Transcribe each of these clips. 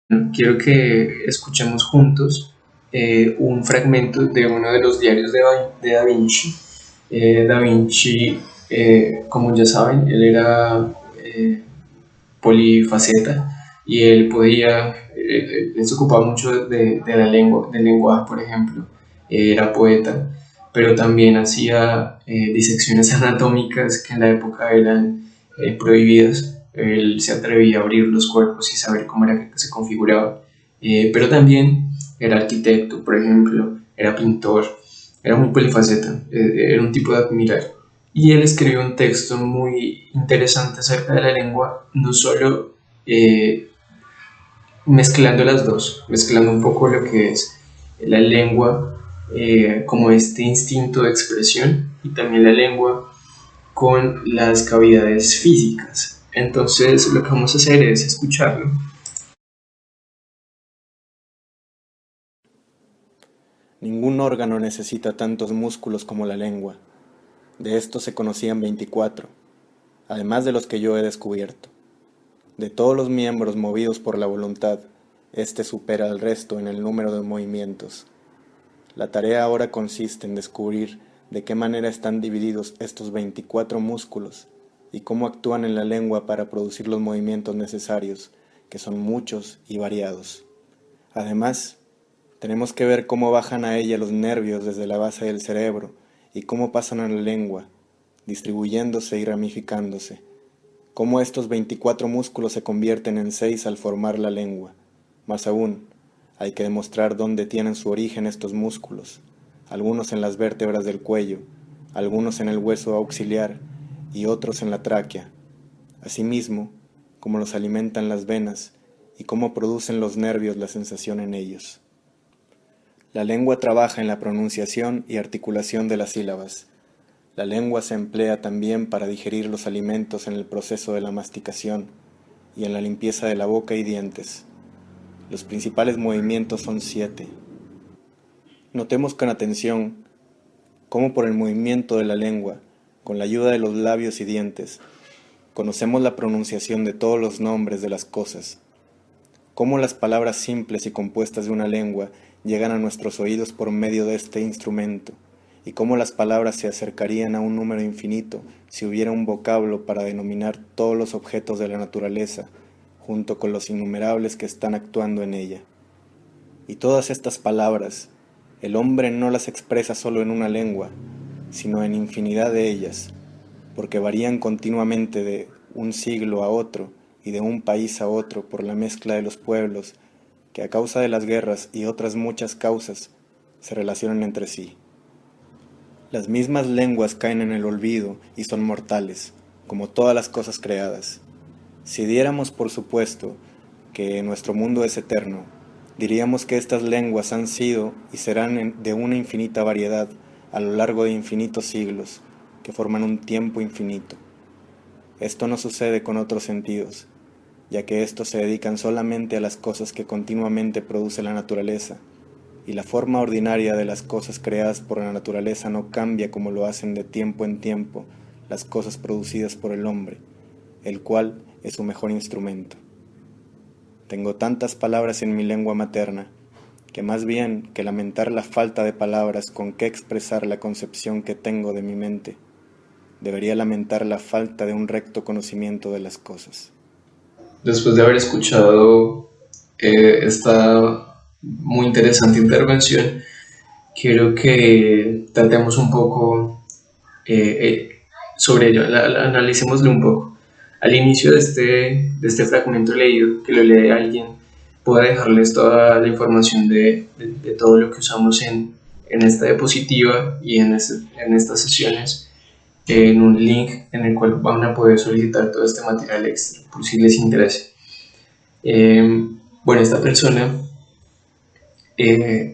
Quiero que escuchemos juntos un fragmento de uno de los diarios de Da Vinci. Da Vinci, como ya saben, él era polifaceta y él podía, él se ocupaba mucho de la lengua, del lenguaje, por ejemplo. Era poeta, pero también hacía disecciones anatómicas que en la época eran prohibidas. Él se atrevía a abrir los cuerpos y saber cómo era que se configuraba. Pero también era arquitecto, por ejemplo, era pintor, era muy polifaceta, era un tipo de admirar. Y él escribió un texto muy interesante acerca de la lengua, no solo mezclando las dos, mezclando un poco lo que es la lengua como este instinto de expresión y también la lengua con las cavidades físicas. Entonces lo que vamos a hacer es escucharlo. Ningún órgano necesita tantos músculos como la lengua. De estos se conocían 24, además de los que yo he descubierto. De todos los miembros movidos por la voluntad, éste supera al resto en el número de movimientos. La tarea ahora consiste en descubrir de qué manera están divididos estos 24 músculos y cómo actúan en la lengua para producir los movimientos necesarios, que son muchos y variados. Además, tenemos que ver cómo bajan a ella los nervios desde la base del cerebro y cómo pasan a la lengua, distribuyéndose y ramificándose. Cómo estos 24 músculos se convierten en 6 al formar la lengua. Más aún, hay que demostrar dónde tienen su origen estos músculos, algunos en las vértebras del cuello, algunos en el hueso auxiliar y otros en la tráquea. Asimismo, cómo los alimentan las venas y cómo producen los nervios la sensación en ellos. La lengua trabaja en la pronunciación y articulación de las sílabas. La lengua se emplea también para digerir los alimentos en el proceso de la masticación y en la limpieza de la boca y dientes. Los principales movimientos son 7. Notemos con atención cómo por el movimiento de la lengua, con la ayuda de los labios y dientes, conocemos la pronunciación de todos los nombres de las cosas. Cómo las palabras simples y compuestas de una lengua llegan a nuestros oídos por medio de este instrumento, y cómo las palabras se acercarían a un número infinito si hubiera un vocablo para denominar todos los objetos de la naturaleza, junto con los innumerables que están actuando en ella. Y todas estas palabras, el hombre no las expresa solo en una lengua, sino en infinidad de ellas, porque varían continuamente de un siglo a otro y de un país a otro por la mezcla de los pueblos que a causa de las guerras y otras muchas causas se relacionan entre sí. Las mismas lenguas caen en el olvido y son mortales, como todas las cosas creadas. Si diéramos por supuesto que nuestro mundo es eterno, diríamos que estas lenguas han sido y serán de una infinita variedad a lo largo de infinitos siglos, que forman un tiempo infinito. Esto no sucede con otros sentidos, ya que estos se dedican solamente a las cosas que continuamente produce la naturaleza, y la forma ordinaria de las cosas creadas por la naturaleza no cambia como lo hacen de tiempo en tiempo las cosas producidas por el hombre, el cual es su mejor instrumento. Tengo tantas palabras en mi lengua materna, que más bien que lamentar la falta de palabras con que expresar la concepción que tengo de mi mente, debería lamentar la falta de un recto conocimiento de las cosas. Después de haber escuchado esta muy interesante intervención, quiero que tratemos un poco sobre ello, analicémoslo un poco. Al inicio de este fragmento leído, que lo lee alguien, puedo dejarles toda la información de todo lo que usamos en esta diapositiva y en estas sesiones en un link en el cual van a poder solicitar todo este material extra por si les interesa. Bueno, esta persona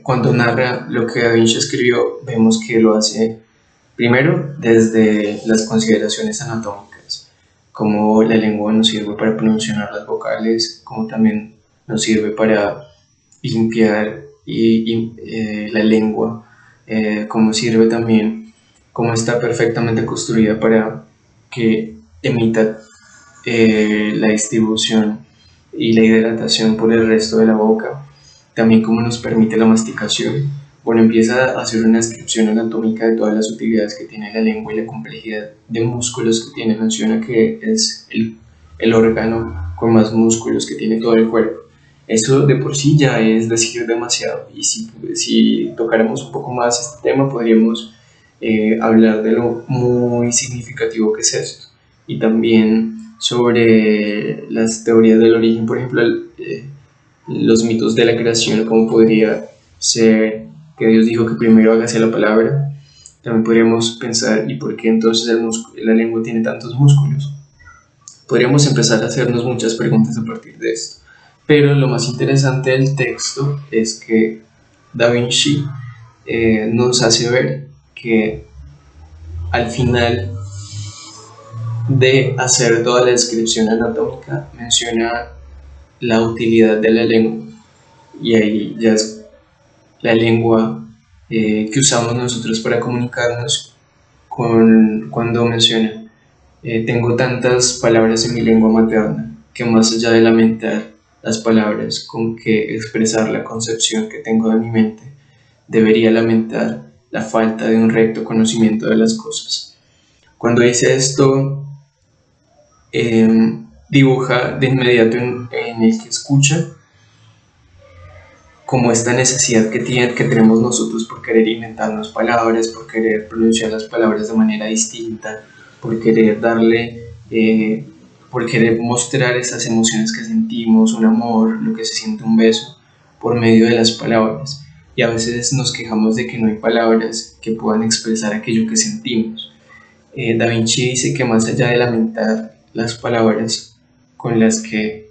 cuando narra lo que Da Vinci escribió, vemos que lo hace primero desde las consideraciones anatómicas, como la lengua nos sirve para pronunciar las vocales, como también nos sirve para limpiar la lengua, como sirve también, como está perfectamente construida para que emita la distribución y la hidratación por el resto de la boca, también cómo nos permite la masticación. Bueno, empieza a hacer una descripción anatómica de todas las utilidades que tiene la lengua y la complejidad de músculos que tiene. Menciona que es el órgano con más músculos que tiene todo el cuerpo. Eso de por sí ya es decir demasiado, y si tocáramos un poco más este tema podríamos hablar de lo muy significativo que es esto, y también sobre las teorías del origen, por ejemplo, los mitos de la creación, como podría ser que Dios dijo que primero hágase la palabra. También podríamos pensar, ¿y por qué entonces la lengua tiene tantos músculos? Podríamos empezar a hacernos muchas preguntas a partir de esto. Pero lo más interesante del texto es que Da Vinci nos hace ver que al final de hacer toda la descripción anatómica menciona la utilidad de la lengua, y ahí ya es la lengua que usamos nosotros para comunicarnos cuando menciona tengo tantas palabras en mi lengua materna que más allá de lamentar las palabras con que expresar la concepción que tengo de mi mente, debería lamentar la falta de un recto conocimiento de las cosas. Cuando dice esto, dibuja de inmediato en el que escucha como esta necesidad que tenemos nosotros por querer inventarnos palabras, por querer pronunciar las palabras de manera distinta, por querer por querer mostrar esas emociones que sentimos, un amor, lo que se siente un beso, por medio de las palabras. Y a veces nos quejamos de que no hay palabras que puedan expresar aquello que sentimos. Da Vinci dice que más allá de lamentar las palabras con las que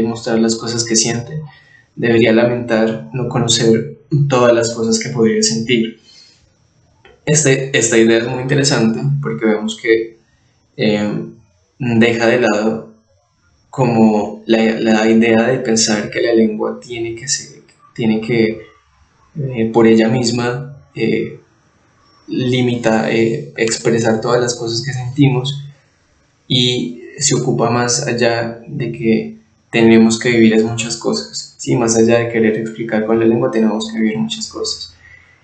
mostrar las cosas que siente, debería lamentar no conocer todas las cosas que podría sentir. Esta idea es muy interesante porque vemos que deja de lado como la idea de pensar que la lengua tiene que por ella misma expresar todas las cosas que sentimos, y se ocupa más allá de que tenemos que vivir muchas cosas. Sí, más allá de querer explicar con la lengua, tenemos que vivir muchas cosas.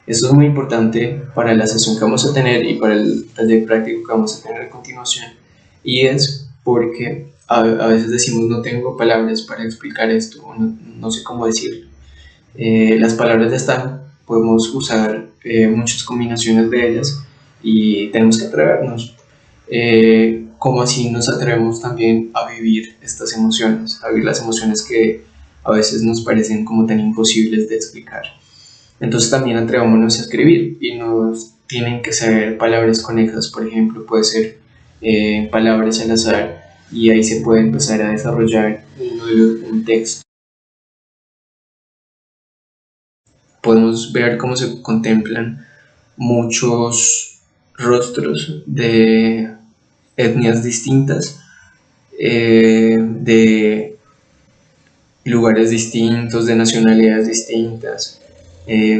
Eso es muy importante para la sesión que vamos a tener y para el taller práctico que vamos a tener a continuación, y es porque a veces decimos no tengo palabras para explicar esto, o no sé cómo decirlo. Las palabras ya están, podemos usar muchas combinaciones de ellas y tenemos que atrevernos. ¿Cómo así nos atrevemos también a vivir estas emociones, a vivir las emociones que a veces nos parecen como tan imposibles de explicar? Entonces también atrevámonos a escribir, y nos tienen que ser palabras conexas, por ejemplo, puede ser palabras al azar, y ahí se puede empezar a desarrollar un texto. Podemos ver cómo se contemplan muchos rostros de etnias distintas, de lugares distintos, de nacionalidades distintas,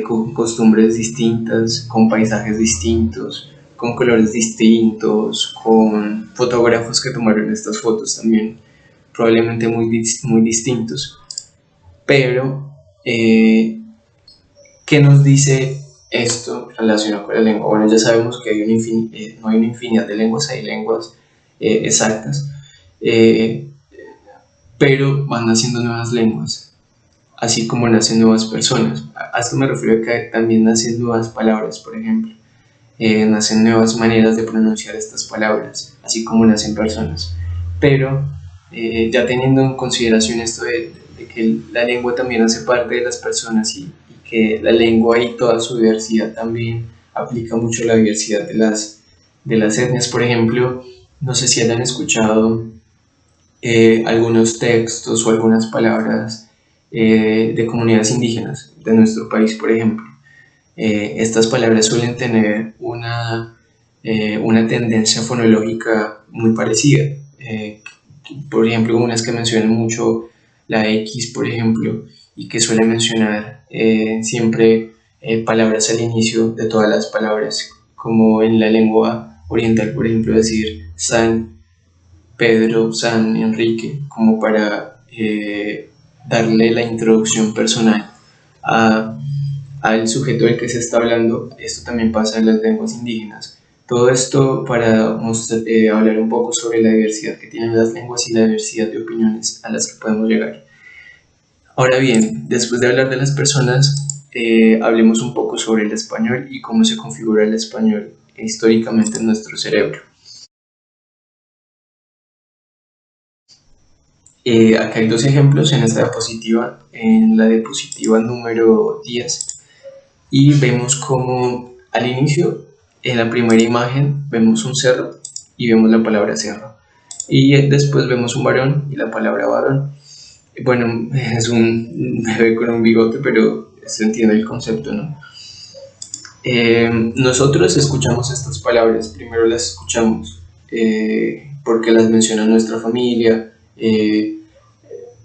con costumbres distintas, con paisajes distintos, con colores distintos, con fotógrafos que tomaron estas fotos también probablemente muy distintos. Pero, ¿qué nos dice esto relacionado con la lengua? Bueno, ya sabemos que no hay una infinidad de lenguas, hay lenguas exactas, pero van naciendo nuevas lenguas, así como nacen nuevas personas. A esto me refiero a que también nacen nuevas palabras, por ejemplo. Nacen nuevas maneras de pronunciar estas palabras, así como nacen personas. Pero ya teniendo en consideración esto de que la lengua también hace parte de las personas, y que la lengua y toda su diversidad también aplica mucho la diversidad de las etnias. Por ejemplo, no sé si hayan escuchado algunos textos o algunas palabras de comunidades indígenas de nuestro país, por ejemplo. Estas palabras suelen tener una tendencia fonológica muy parecida. Por ejemplo, unas que mencionan mucho la X, por ejemplo, y que suelen mencionar siempre palabras al inicio de todas las palabras, como en la lengua oriental, por ejemplo, decir San Pedro, San Enrique, como para darle la introducción personal al sujeto del que se está hablando. Esto también pasa en las lenguas indígenas. Todo esto para hablar un poco sobre la diversidad que tienen las lenguas y la diversidad de opiniones a las que podemos llegar. Ahora bien, después de hablar de las personas, hablemos un poco sobre el español y cómo se configura el español históricamente en nuestro cerebro. Acá hay dos ejemplos en esta diapositiva, en la diapositiva número 10, y vemos como al inicio, en la primera imagen, vemos un cerro y vemos la palabra cerro, y después vemos un varón y la palabra varón. Bueno, es un bebé con un bigote, pero se entiende el concepto, ¿no? Nosotros escuchamos estas palabras, primero las escuchamos porque las menciona nuestra familia,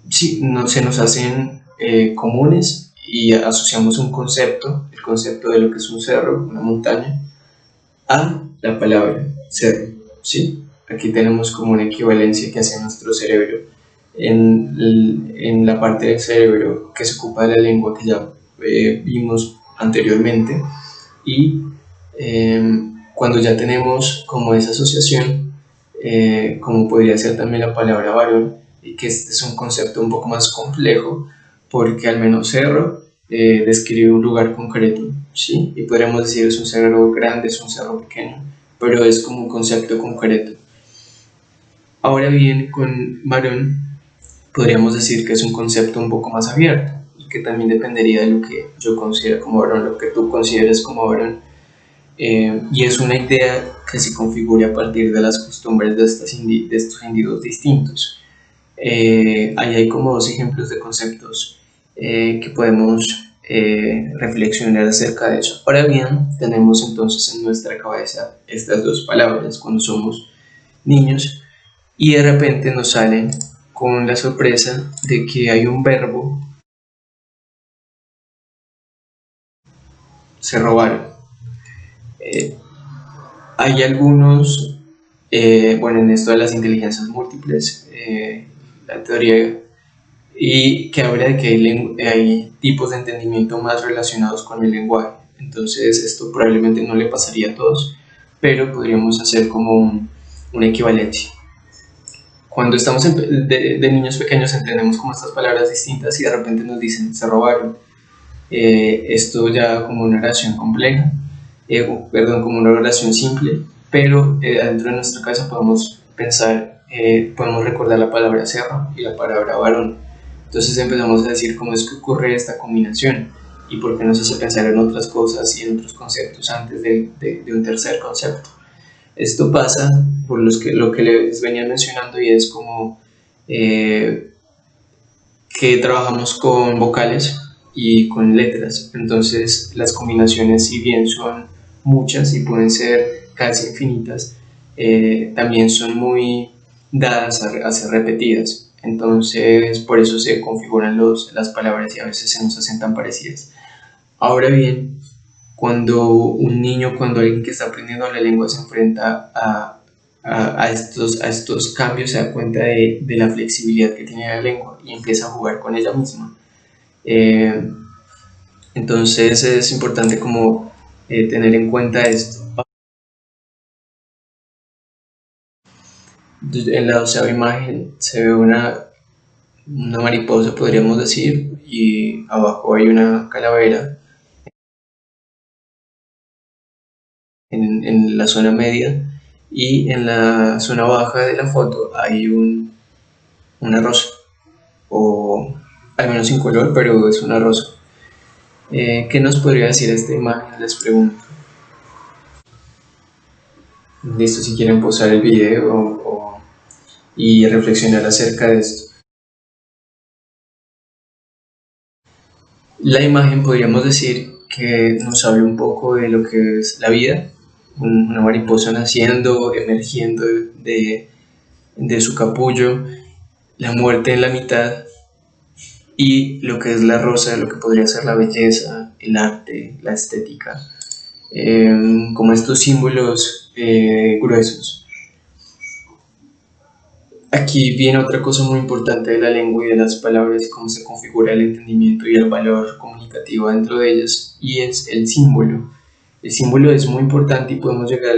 sí, no, se nos hacen comunes y asociamos un concepto, el concepto de lo que es un cerro, una montaña, a la palabra cerro, ¿sí? Aquí tenemos como una equivalencia que hace nuestro cerebro en la parte del cerebro que se ocupa de la lengua que ya vimos anteriormente, y cuando ya tenemos como esa asociación, como podría ser también la palabra varón, y que este es un concepto un poco más complejo porque al menos cerro describe un lugar concreto, ¿sí? Y podríamos decir es un cerro grande, es un cerro pequeño, pero es como un concepto concreto. Ahora bien, con varón podríamos decir que es un concepto un poco más abierto y que también dependería de lo que yo considero como varón, lo que tú consideres como varón. Y es una idea que se configura a partir de las costumbres de estos individuos distintos. Ahí hay como dos ejemplos de conceptos que podemos reflexionar acerca de eso. Ahora bien, tenemos entonces en nuestra cabeza estas dos palabras cuando somos niños y de repente nos salen con la sorpresa de que hay un verbo, se robaron. Hay algunos, bueno, en esto de las inteligencias múltiples, la teoría, y que habla de que hay tipos de entendimiento más relacionados con el lenguaje. Entonces esto probablemente no le pasaría a todos, pero podríamos hacer como una equivalencia. Cuando estamos de niños pequeños entendemos como estas palabras distintas y de repente nos dicen se robaron. Esto ya como una oración compleja, perdón, como una oración simple, pero dentro de nuestra cabeza podemos pensar, podemos recordar la palabra cerro y la palabra varón. Entonces empezamos a decir cómo es que ocurre esta combinación y por qué nos hace pensar en otras cosas y en otros conceptos antes de un tercer concepto. Esto pasa por lo que les venía mencionando, y es como que trabajamos con vocales y con letras. Entonces las combinaciones, si bien son muchas y pueden ser casi infinitas, también son muy dadas a ser repetidas. Entonces por eso se configuran las palabras y a veces se nos hacen tan parecidas. Ahora bien, cuando alguien que está aprendiendo la lengua se enfrenta a estos cambios, se da cuenta de la flexibilidad que tiene la lengua y empieza a jugar con ella misma. Entonces es importante como tener en cuenta esto. En la 12ª imagen se ve una mariposa, podríamos decir, y abajo hay una calavera en la zona media, y en la zona baja de la foto hay una rosa, o al menos sin color, pero es una rosa. ¿Qué nos podría decir esta imagen? Les pregunto. Listo, si quieren pausar el video y reflexionar acerca de esto. La imagen podríamos decir que nos habla un poco de lo que es la vida, una mariposa naciendo, emergiendo de su capullo, la muerte en la mitad, y lo que es la rosa, lo que podría ser la belleza, el arte, la estética, como estos símbolos gruesos. Aquí viene otra cosa muy importante de la lengua y de las palabras y cómo se configura el entendimiento y el valor comunicativo dentro de ellas, y es el símbolo. El símbolo es muy importante y podemos llegar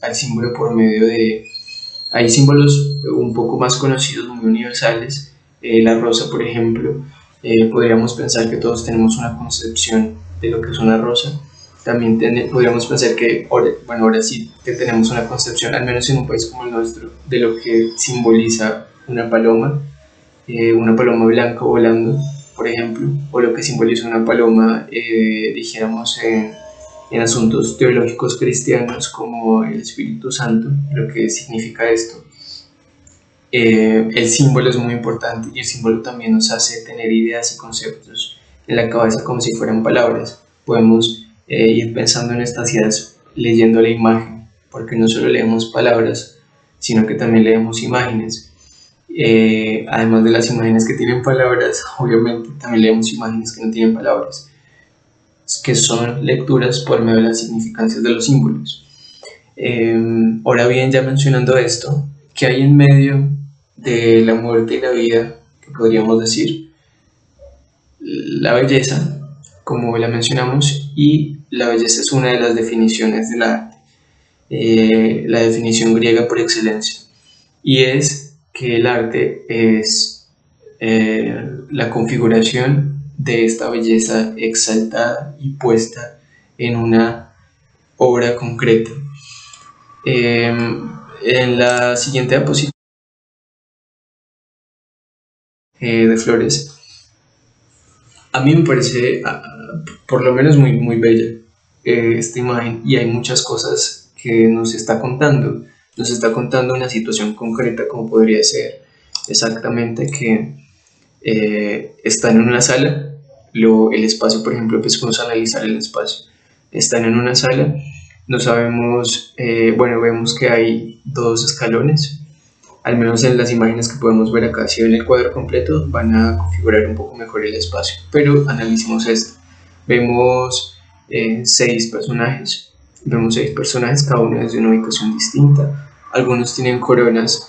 al símbolo por medio de... Hay símbolos un poco más conocidos, muy universales. La rosa, por ejemplo, podríamos pensar que todos tenemos una concepción de lo que es una rosa. También podríamos pensar que, bueno, ahora sí que tenemos una concepción, al menos en un país como el nuestro, de lo que simboliza una paloma blanca volando, por ejemplo, o lo que simboliza una paloma, dijéramos, en asuntos teológicos cristianos como el Espíritu Santo, lo que significa esto. El símbolo es muy importante y el símbolo también nos hace tener ideas y conceptos en la cabeza como si fueran palabras. Podemos ir pensando en estas ideas leyendo la imagen, porque no solo leemos palabras, sino que también leemos imágenes. Además de las imágenes que tienen palabras, obviamente también leemos imágenes que no tienen palabras, que son lecturas por medio de las significancias de los símbolos. Ahora bien, ya mencionando esto, ¿qué hay en medio de la muerte y la vida? Que podríamos decir la belleza, como la mencionamos, y la belleza es una de las definiciones de la definición griega por excelencia, y es que el arte es la configuración de esta belleza exaltada y puesta en una obra concreta. En la siguiente diapositiva de flores, a mí me parece por lo menos muy bella esta imagen, y hay muchas cosas que nos está contando. Nos está contando una situación concreta, como podría ser exactamente que están en una sala, el espacio, por ejemplo, empezamos a analizar el espacio. Están en una sala, no sabemos, bueno, vemos que hay dos escalones, al menos en las imágenes que podemos ver acá. Si ven el cuadro completo van a configurar un poco mejor el espacio, pero analicemos esto. Vemos seis personajes, cada uno desde una ubicación distinta. Algunos tienen coronas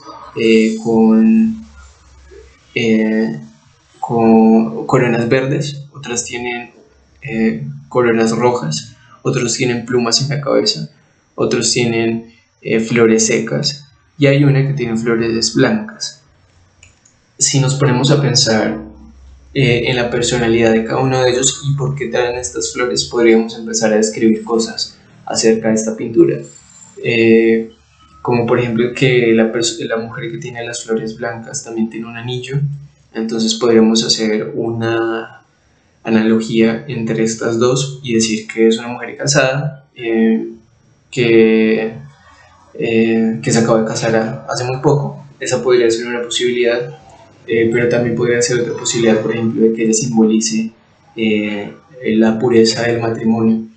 con coronas verdes, otras tienen coronas rojas, otros tienen plumas en la cabeza, otros tienen flores secas, y hay una que tiene flores blancas. Si nos ponemos a pensar en la personalidad de cada uno de ellos y por qué traen estas flores, podríamos empezar a describir cosas acerca de esta pintura. Como por ejemplo que la mujer que tiene las flores blancas también tiene un anillo. Entonces podríamos hacer una analogía entre estas dos y decir que es una mujer casada que se acaba de casar hace muy poco. Esa podría ser una posibilidad, pero también podría ser otra posibilidad, por ejemplo, de que ella simbolice la pureza del matrimonio.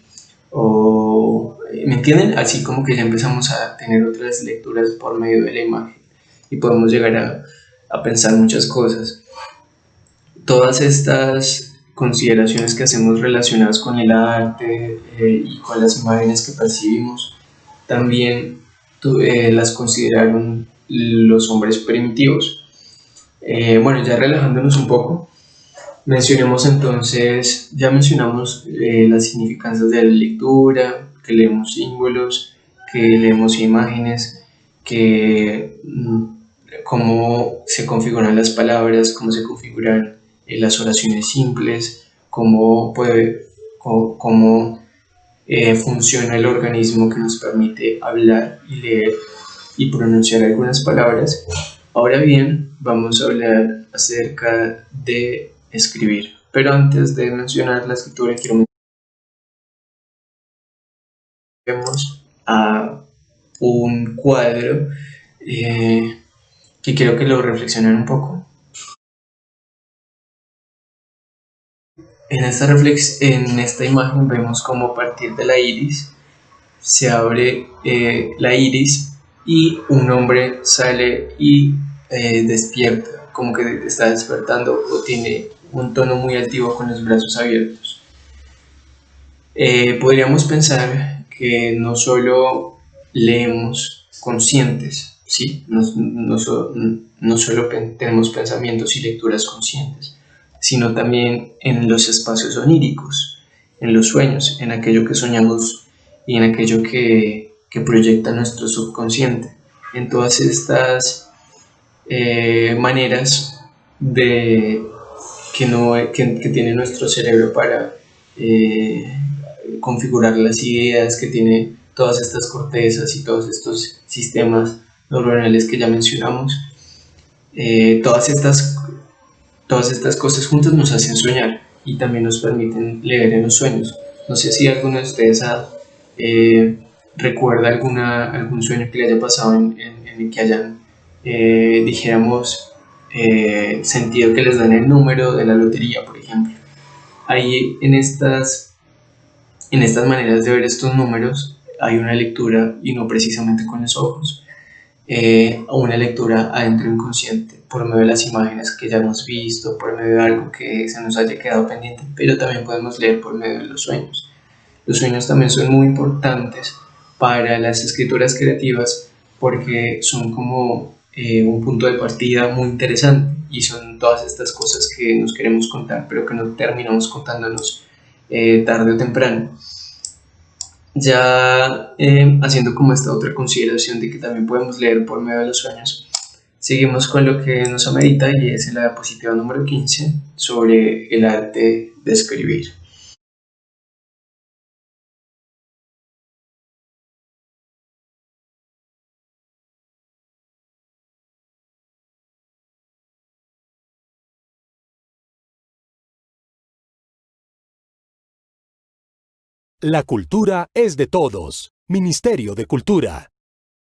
¿Me entienden? Así como que ya empezamos a tener otras lecturas por medio de la imagen y podemos llegar a pensar muchas cosas. Todas estas consideraciones que hacemos relacionadas con el arte y con las imágenes que percibimos, también las consideraron los hombres primitivos. Bueno, ya relajándonos un poco, ya mencionamos las significancias de la lectura, que leemos símbolos, que leemos imágenes, que cómo se configuran las palabras, cómo se configuran las oraciones simples, cómo funciona el organismo que nos permite hablar y leer y pronunciar algunas palabras. Ahora bien, vamos a hablar acerca de escribir. Pero antes de mencionar la escritura, quiero mencionar a un cuadro que quiero que lo reflexionen un poco. En esta imagen vemos cómo a partir de la iris se abre la iris y un hombre sale y despierta, como que está despertando o tiene un tono muy altivo con los brazos abiertos. Podríamos pensar que no solo leemos conscientes, ¿sí? No solo tenemos pensamientos y lecturas conscientes, sino también en los espacios oníricos, en los sueños, en aquello que soñamos y en aquello que proyecta nuestro subconsciente, en todas estas maneras de, que tiene nuestro cerebro para configurar las ideas, que tiene todas estas cortezas y todos estos sistemas neuronales que ya mencionamos. Eh, todas, estas, todas estas cosas juntas nos hacen soñar y también nos permiten leer en los sueños. No sé si alguno de ustedes recuerda algún sueño que le haya pasado en el que hayan, dijéramos, sentido que les dan el número de la lotería, por ejemplo. Ahí en estas maneras de ver estos números hay una lectura y no precisamente con los ojos, o una lectura adentro inconsciente por medio de las imágenes que ya hemos visto, por medio de algo que se nos haya quedado pendiente, pero también podemos leer por medio de los sueños. Los sueños también son muy importantes para las escrituras creativas porque son como un punto de partida muy interesante y son todas estas cosas que nos queremos contar pero que no terminamos contándonos tarde o temprano. Ya haciendo como esta otra consideración de que también podemos leer por medio de los sueños, seguimos con lo que nos amerita y es la diapositiva número 15 sobre el arte de escribir. La cultura es de todos. Ministerio de Cultura.